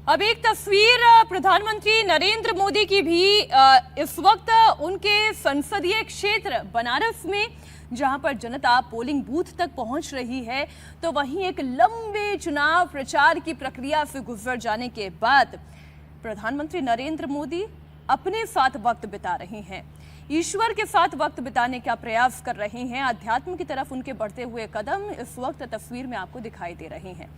अब एक तस्वीर प्रधानमंत्री नरेंद्र मोदी की भी इस वक्त उनके संसदीय क्षेत्र बनारस में, जहां पर जनता पोलिंग बूथ तक पहुंच रही है, तो वहीं एक लंबे चुनाव प्रचार की प्रक्रिया से गुजर जाने के बाद प्रधानमंत्री नरेंद्र मोदी अपने साथ वक्त बिता रहे हैं, ईश्वर के साथ वक्त बिताने का प्रयास कर रहे हैं। अध्यात्म की तरफ उनके बढ़ते हुए कदम इस वक्त तस्वीर में आपको दिखाई दे रहे हैं।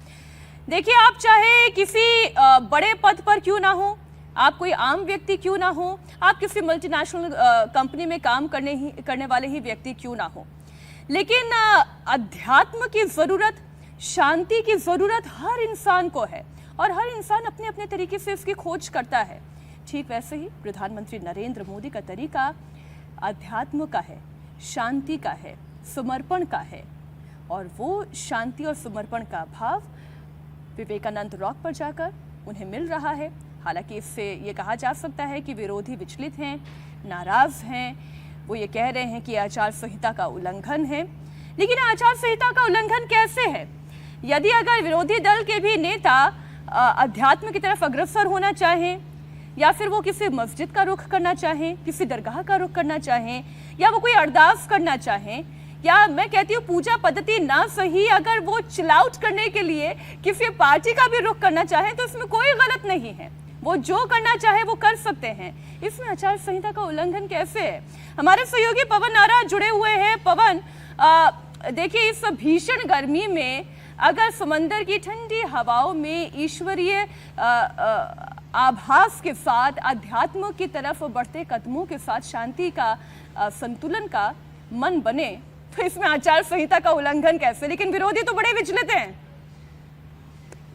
देखिए, आप चाहे किसी बड़े पद पर क्यों ना हो, आप कोई आम व्यक्ति क्यों ना हो, आप किसी मल्टीनेशनल कंपनी में काम करने वाले ही व्यक्ति क्यों ना हो, लेकिन अध्यात्म की जरूरत, शांति की जरूरत हर इंसान को है और हर इंसान अपने अपने तरीके से इसकी खोज करता है। ठीक वैसे ही प्रधानमंत्री नरेंद्र मोदी का तरीका अध्यात्म का है, शांति का है, समर्पण का है, और वो शांति और समर्पण का भाव विवेकानंद रॉक पर जाकर उन्हें मिल रहा है। हालांकि इससे ये कहा जा सकता है कि विरोधी विचलित हैं, नाराज हैं, वो ये कह रहे हैं कि आचार संहिता का उल्लंघन है। लेकिन आचार संहिता का उल्लंघन कैसे है? यदि अगर विरोधी दल के भी नेता अध्यात्म की तरफ अग्रसर होना चाहें, या फिर वो किसी मस्जिद का रुख करना चाहें, किसी दरगाह का रुख करना चाहें, या वो कोई अरदास करना चाहें, या मैं कहती हूँ पूजा पद्धति ना सही, अगर वो चिल आउट करने के लिए किसी पार्टी का भी रुख करना चाहे, तो इसमें कोई गलत नहीं है। वो जो करना चाहे वो कर सकते हैं। इसमें आचार संहिता का उल्लंघन कैसे है? हमारे सहयोगी पवन नारा जुड़े हुए हैं। पवन, देखिए, इस भीषण गर्मी में अगर समंदर की ठंडी हवाओं में ईश्वरीय आभास के साथ, अध्यात्म की तरफ बढ़ते कदमों के साथ शांति का, संतुलन का मन बने, तो इसमें आचार संहिता का उल्लंघन कैसे? लेकिन विरोधी तो बड़े विचलित हैं।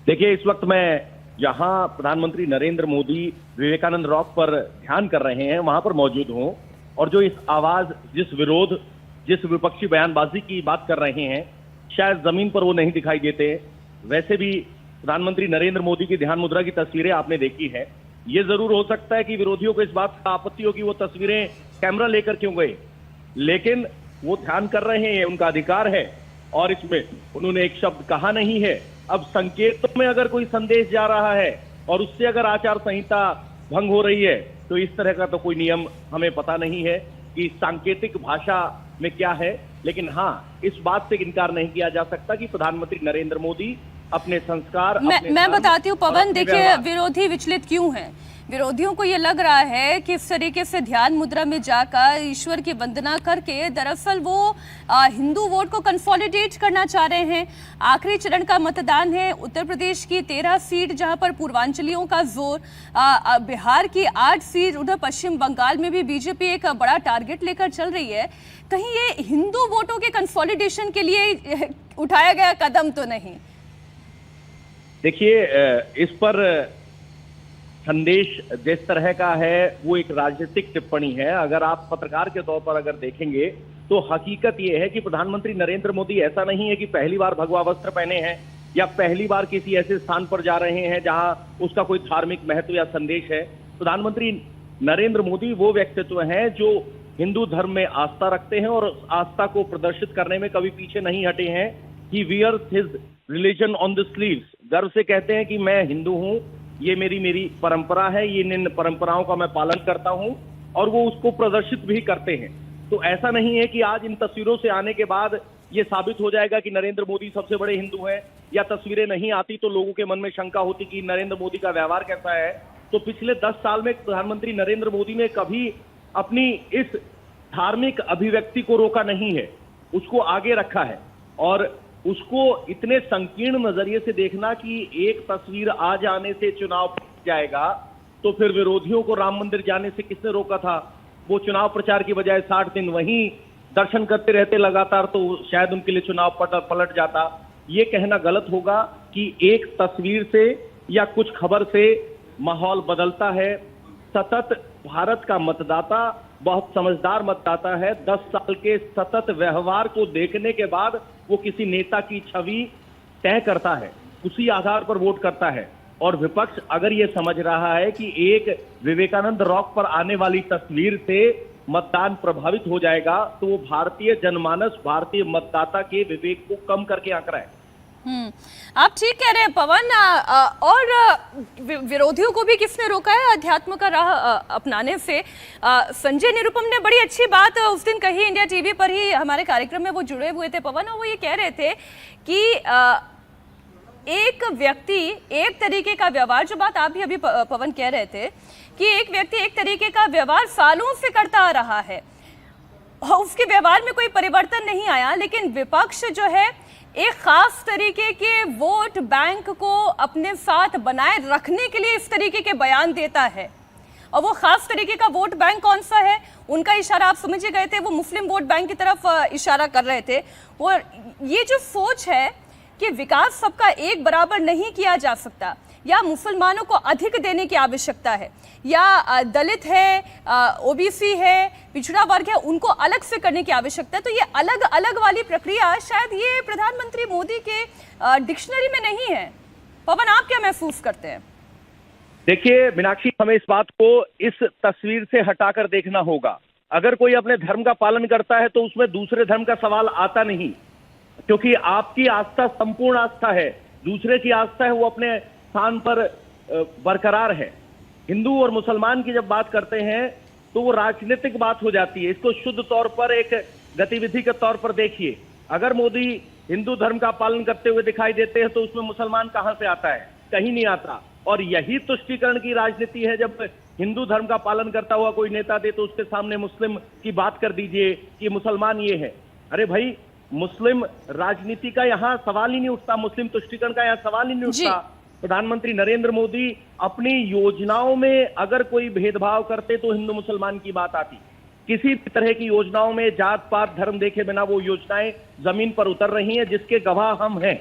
देखिए, इस वक्त मैं जहां प्रधानमंत्री नरेंद्र मोदी विवेकानंद रॉक पर ध्यान कर रहे हैं, वहां पर मौजूद हूं, और जो इस आवाज, जिस विरोध, जिस विपक्षी बयानबाजी की बात कर रहे हैं, शायद जमीन पर वो नहीं दिखाई देते। वैसे भी प्रधानमंत्री नरेंद्र मोदी की ध्यान मुद्रा की तस्वीरें आपने देखी है। ये जरूर हो सकता है कि विरोधियों को इस बात का आपत्ति हो कि वो तस्वीरें कैमरा लेकर क्यों गए, लेकिन वो ध्यान कर रहे हैं, उनका अधिकार है, और इसमें उन्होंने एक शब्द कहा नहीं है। अब संकेतों में अगर कोई संदेश जा रहा है और उससे अगर आचार संहिता भंग हो रही है, तो इस तरह का तो कोई नियम हमें पता नहीं है कि सांकेतिक भाषा में क्या है। लेकिन हाँ, इस बात से इनकार नहीं किया जा सकता कि प्रधानमंत्री नरेंद्र मोदी अपने संस्कार, मैं बताती हूँ पवन, देखिए विरोधी विचलित क्यों हैं। विरोधियों को ये लग रहा है कि इस तरीके से ध्यान मुद्रा में जाकर ईश्वर की वंदना करके दरअसल वो हिंदू वोट को कंसोलिडेट करना चाह रहे हैं। आखिरी चरण का मतदान है, उत्तर प्रदेश की 13 सीट जहां पर पूर्वांचलियों का जोर, बिहार की 8 सीट, उधर पश्चिम बंगाल में भी बीजेपी एक बड़ा टारगेट लेकर चल रही है। कहीं ये हिंदू वोटों के कंसोलिडेशन के लिए उठाया गया कदम तो नहीं? देखिए, इस पर संदेश जिस तरह का है वो एक राजनीतिक टिप्पणी है। अगर आप पत्रकार के तौर पर अगर देखेंगे तो हकीकत ये है कि प्रधानमंत्री नरेंद्र मोदी ऐसा नहीं है कि पहली बार भगवा वस्त्र पहने हैं या पहली बार किसी ऐसे स्थान पर जा रहे हैं जहां उसका कोई धार्मिक महत्व या संदेश है। प्रधानमंत्री नरेंद्र मोदी वो व्यक्तित्व हैं जो हिंदू धर्म में आस्था रखते हैं और आस्था को प्रदर्शित करने में कभी पीछे नहीं हटे हैं। He wears his religion on the sleeves. गर्व से कहते हैं कि मैं हिंदू हूं, ये मेरी परंपरा है, ये इन परंपराओं का मैं पालन करता हूं, और वो उसको प्रदर्शित भी करते हैं। तो ऐसा नहीं है कि आज इन तस्वीरों से आने के बाद ये साबित हो जाएगा कि नरेंद्र मोदी सबसे बड़े हिंदू हैं, या तस्वीरें नहीं आती तो लोगों के मन में शंका होती कि नरेंद्र मोदी का व्यवहार कैसा है। तो पिछले 10 साल में प्रधानमंत्री नरेंद्र मोदी ने कभी अपनी इस धार्मिक अभिव्यक्ति को रोका नहीं है, उसको आगे रखा है। और उसको इतने संकीर्ण नजरिए से देखना कि एक तस्वीर आ जाने से चुनाव जाएगा, तो फिर विरोधियों को राम मंदिर जाने से किसने रोका था? वो चुनाव प्रचार की बजाय 60 दिन वहीं दर्शन करते रहते लगातार, तो शायद उनके लिए चुनाव पलट जाता। ये कहना गलत होगा कि एक तस्वीर से या कुछ खबर से माहौल बदलता है। सतत भारत का मतदाता बहुत समझदार मतदाता है। 10 साल के सतत व्यवहार को देखने के बाद वो किसी नेता की छवि तय करता है, उसी आधार पर वोट करता है। और विपक्ष अगर ये समझ रहा है कि एक विवेकानंद रॉक पर आने वाली तस्वीर से मतदान प्रभावित हो जाएगा, तो वो भारतीय जनमानस, भारतीय मतदाता के विवेक को कम करके आंक रहा है। आप ठीक कह रहे हैं पवन। और विरोधियों को भी किसने रोका है अध्यात्म का राह अपनाने से? संजय निरुपम ने बड़ी अच्छी बात उस दिन कही, इंडिया टीवी पर ही हमारे कार्यक्रम में वो जुड़े हुए थे पवन, और वो ये कह रहे थे कि एक व्यक्ति एक तरीके का व्यवहार, जो बात आप भी अभी पवन कह रहे थे कि एक व्यक्ति एक तरीके का व्यवहार सालों से करता आ रहा है और उसके व्यवहार में कोई परिवर्तन नहीं आया, लेकिन विपक्ष जो है एक खास तरीके के वोट बैंक को अपने साथ बनाए रखने के लिए इस तरीके के बयान देता है। और वो खास तरीके का वोट बैंक कौन सा है? उनका इशारा आप समझ गए थे, वो मुस्लिम वोट बैंक की तरफ इशारा कर रहे थे। और ये जो सोच है कि विकास सबका एक बराबर नहीं किया जा सकता, या मुसलमानों को अधिक देने की आवश्यकता है, या दलित है, ओबीसी है, पिछड़ा वर्ग है, उनको अलग से करने की आवश्यकता है, तो ये अलग अलग वाली प्रक्रिया शायद ये प्रधानमंत्री मोदी के डिक्शनरी में नहीं है। पवन, आप क्या महसूस करते हैं? देखिए मीनाक्षी, हमें इस बात को इस तस्वीर से हटाकर देखना होगा। अगर कोई अपने धर्म का पालन करता है तो उसमें दूसरे धर्म का सवाल आता नहीं, क्योंकि आपकी आस्था संपूर्ण आस्था है, दूसरे की आस्था है वो अपने स्थान पर बरकरार है। हिंदू और मुसलमान की जब बात करते हैं तो वो राजनीतिक बात हो जाती है। इसको शुद्ध तौर पर एक गतिविधि के तौर पर देखिए। अगर मोदी हिंदू धर्म का पालन करते हुए दिखाई देते हैं तो उसमें मुसलमान कहां से आता है? कहीं नहीं आता। और यही तुष्टीकरण की राजनीति है। जब हिंदू धर्म का पालन करता हुआ कोई नेता दे तो उसके सामने मुस्लिम की बात कर दीजिए कि मुसलमान ये है। अरे भाई, मुस्लिम राजनीति का यहाँ सवाल ही नहीं उठता, मुस्लिम तुष्टीकरण का यहाँ सवाल ही नहीं उठता। प्रधानमंत्री नरेंद्र मोदी अपनी योजनाओं में अगर कोई भेदभाव करते तो हिंदू मुसलमान की बात आती। किसी भी तरह की योजनाओं में जात पात धर्म देखे बिना वो योजनाएं जमीन पर उतर रही हैं, जिसके गवाह हम हैं।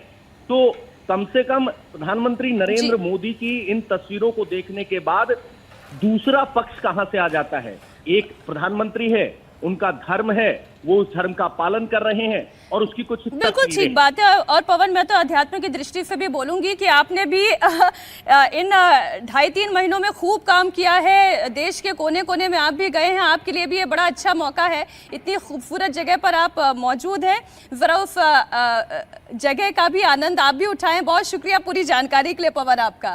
तो कम से कम प्रधानमंत्री नरेंद्र मोदी की इन तस्वीरों को देखने के बाद दूसरा पक्ष कहां से आ जाता है? एक प्रधानमंत्री है, उनका धर्म है, वो उस धर्म का पालन कर रहे हैं और उसकी कुछ बिल्कुल ठीक बात है। और पवन, मैं तो अध्यात्म की दृष्टि से भी बोलूंगी कि आपने भी इन 2.5-3 महीनों में खूब काम किया है, देश के कोने कोने में आप भी गए हैं, आपके लिए भी ये बड़ा अच्छा मौका है। इतनी खूबसूरत जगह पर आप मौजूद हैं, जरा उस जगह का भी आनंद आप भी उठाएं। बहुत शुक्रिया पूरी जानकारी के लिए पवन आपका।